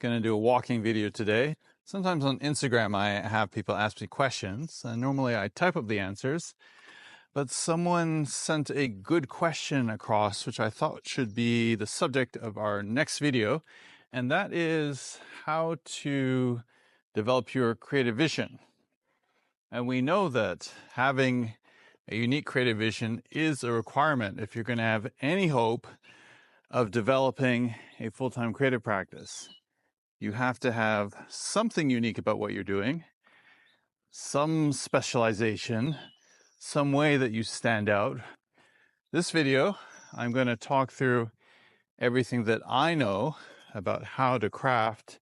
going to do a walking video today. Sometimes on Instagram I have people ask me questions, and normally I type up the answers, but someone sent a good question across which I thought should be the subject of our next video, and that is how to develop your creative vision. And we know that having a unique creative vision is a requirement if you're going to have any hope of developing a full-time creative practice. You have to have something unique about what you're doing, some specialization, some way that you stand out. This video, I'm going to talk through everything that I know about how to craft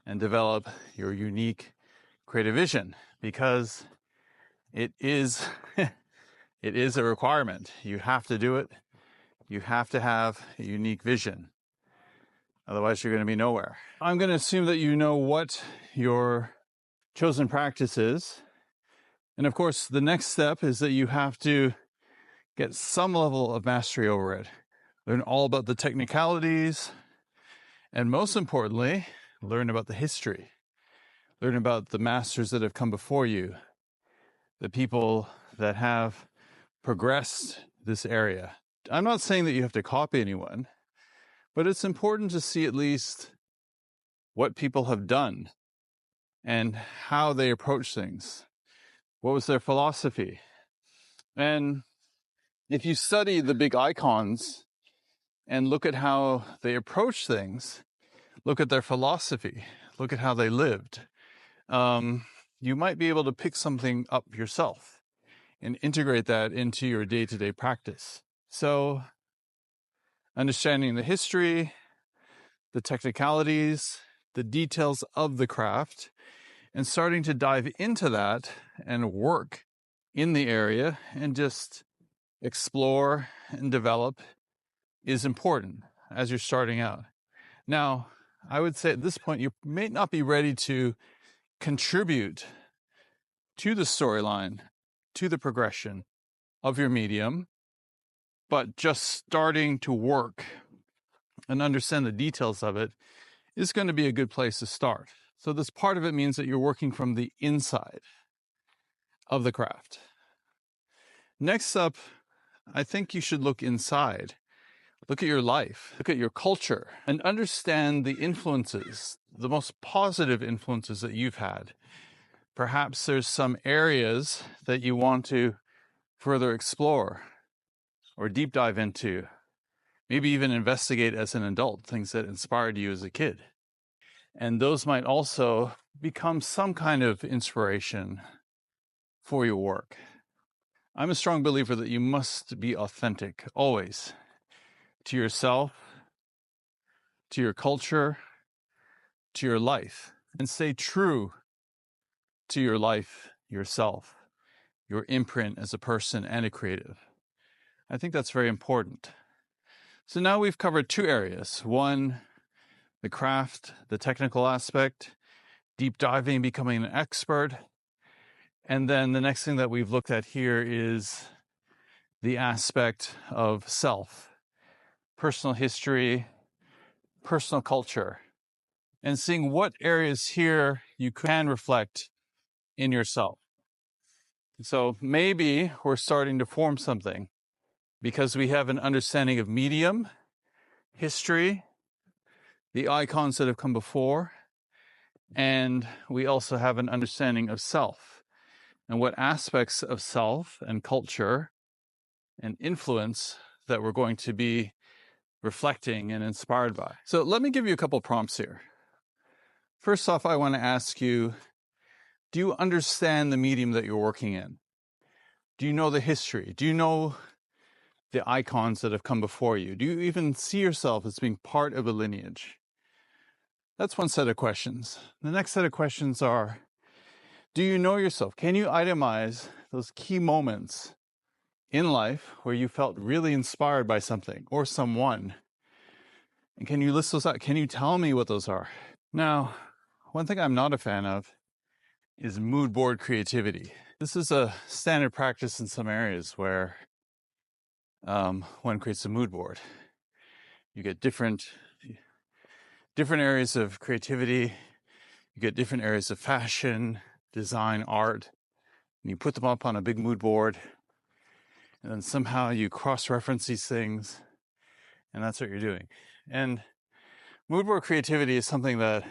and develop your unique creative vision, because it is it is a requirement. You have to do it. You have to have a unique vision. Otherwise, you're going to be nowhere. I'm going to assume that you know what your chosen practice is. And of course, the next step is that you have to get some level of mastery over it. Learn all about the technicalities. And most importantly, learn about the history. Learn about the masters that have come before you. The people that have progressed this area. I'm not saying that you have to copy anyone, but it's important to see at least what people have done and how they approach things. What was their philosophy? And if you study the big icons and look at how they approach things, look at their philosophy, look at how they lived, you might be able to pick something up yourself and integrate that into your day-to-day practice. So, understanding the history, the technicalities, the details of the craft, and starting to dive into that and work in the area and just explore and develop is important as you're starting out. Now, I would say at this point, you may not be ready to contribute to the storyline, to the progression of your medium, but just starting to work and understand the details of it is going to be a good place to start. So this part of it means that you're working from the inside of the craft. Next up, I think you should look inside. Look at your life, look at your culture, and understand the influences, the most positive influences that you've had. Perhaps there's some areas that you want to further explore or deep dive into. Maybe even investigate as an adult, things that inspired you as a kid. And those might also become some kind of inspiration for your work. I'm a strong believer that you must be authentic, always, to yourself, to your culture, to your life, and stay true to your life, yourself, your imprint as a person and a creative. I think that's very important. So now we've covered two areas. One, the craft, the technical aspect, deep diving, becoming an expert. And then the next thing that we've looked at here is the aspect of self, personal history, personal culture, and seeing what areas here you can reflect in yourself. So maybe we're starting to form something because we have an understanding of medium, history, the icons that have come before, and we also have an understanding of self and what aspects of self and culture and influence that we're going to be reflecting and inspired by. So let me give you a couple prompts here. First off, I want to ask you, do you understand the medium that you're working in? Do you know the history? Do you know the icons that have come before you? Do you even see yourself as being part of a lineage? That's one set of questions. The next set of questions are, do you know yourself? Can you itemize those key moments in life where you felt really inspired by something or someone? And can you list those out? Can you tell me what those are? Now, one thing I'm not a fan of is mood board creativity. This is a standard practice in some areas where one creates a mood board. You get different different areas of creativity. You get different areas of fashion, design, art, and you put them up on a big mood board, and then somehow you cross-reference these things, and that's what you're doing. And mood board creativity is something that,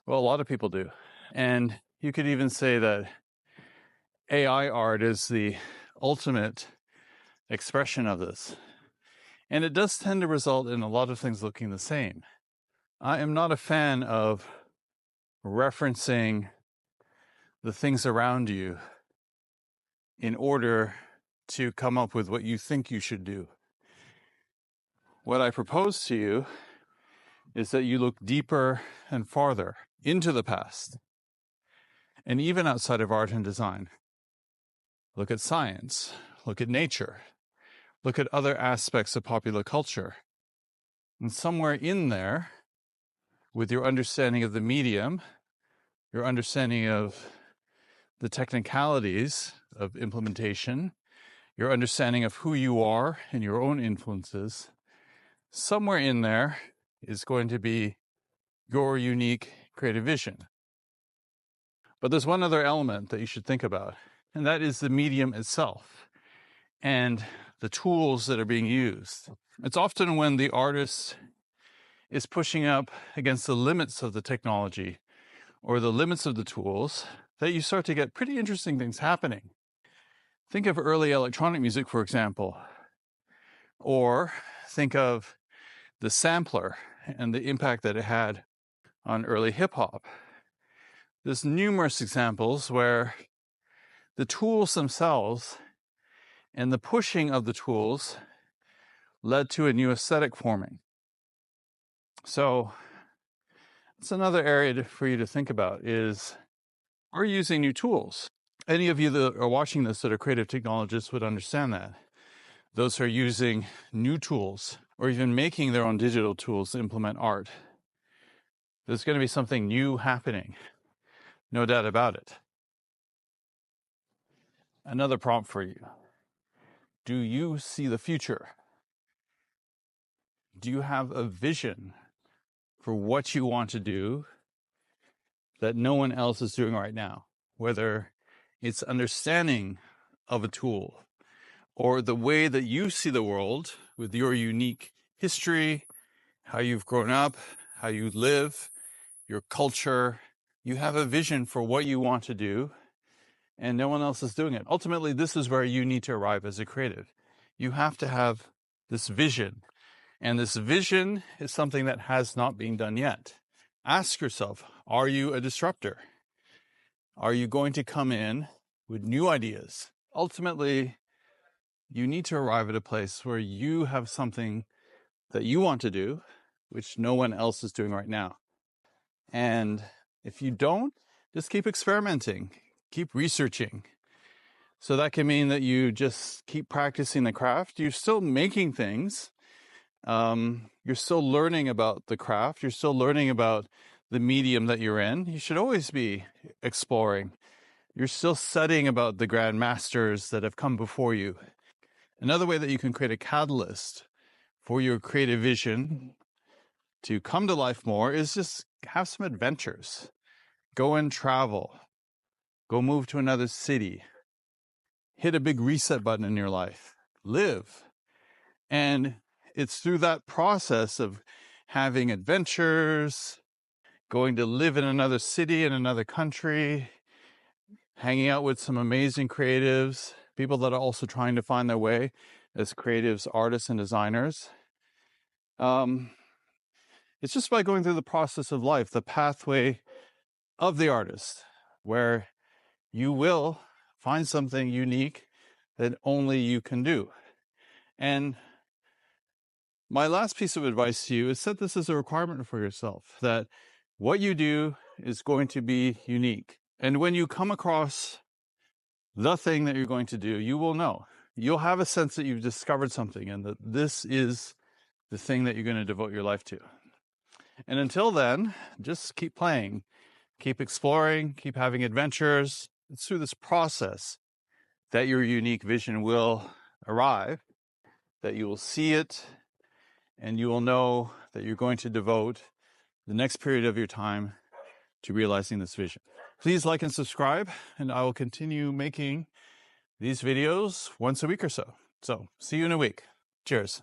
well, a lot of people do. And you could even say that AI art is the ultimate expression of this. And it does tend to result in a lot of things looking the same. I am not a fan of referencing the things around you in order to come up with what you think you should do. What I propose to you is that you look deeper and farther into the past, and even outside of art and design. Look at science, look at nature, look at other aspects of popular culture. And somewhere in there, with your understanding of the medium, your understanding of the technicalities of implementation, your understanding of who you are and your own influences, somewhere in there is going to be your unique creative vision. But there's one other element that you should think about, and that is the medium itself and the tools that are being used. It's often when the artist is pushing up against the limits of the technology or the limits of the tools that you start to get pretty interesting things happening. Think of early electronic music, for example, or think of the sampler and the impact that it had on early hip-hop. There's numerous examples where the tools themselves and the pushing of the tools led to a new aesthetic forming. So that's another area for you to think about is, are you using new tools? Any of you that are watching this that are creative technologists would understand that. Those who are using new tools or even making their own digital tools to implement art, there's going to be something new happening. No doubt about it. Another prompt for you. Do you see the future? Do you have a vision for what you want to do that no one else is doing right now? Whether it's understanding of a tool or the way that you see the world with your unique history, how you've grown up, how you live, your culture. You have a vision for what you want to do, and no one else is doing it. Ultimately, this is where you need to arrive as a creative. You have to have this vision, and this vision is something that has not been done yet. Ask yourself, are you a disruptor? Are you going to come in with new ideas? Ultimately, you need to arrive at a place where you have something that you want to do, which no one else is doing right now. And if you don't, just keep experimenting, keep researching. So that can mean that you just keep practicing the craft. You're still making things. You're still learning about the craft. You're still learning about the medium that you're in. You should always be exploring. You're still studying about the grand masters that have come before you. Another way that you can create a catalyst for your creative vision to come to life more is just have some adventures. Go and travel. Go move to another city. Hit a big reset button in your life. Live. And it's through that process of having adventures, going to live in another city, in another country, hanging out with some amazing creatives, people that are also trying to find their way as creatives, artists, and designers. It's just by going through the process of life, the pathway of the artist, where you will find something unique that only you can do. And my last piece of advice to you is set this as a requirement for yourself, that what you do is going to be unique. And when you come across the thing that you're going to do, you will know. You'll have a sense that you've discovered something and that this is the thing that you're going to devote your life to. And until then, just keep playing, keep exploring, keep having adventures. It's through this process that your unique vision will arrive, that you will see it, and you will know that you're going to devote the next period of your time to realizing this vision. Please like and subscribe, and I will continue making these videos once a week or so. So see you in a week. Cheers.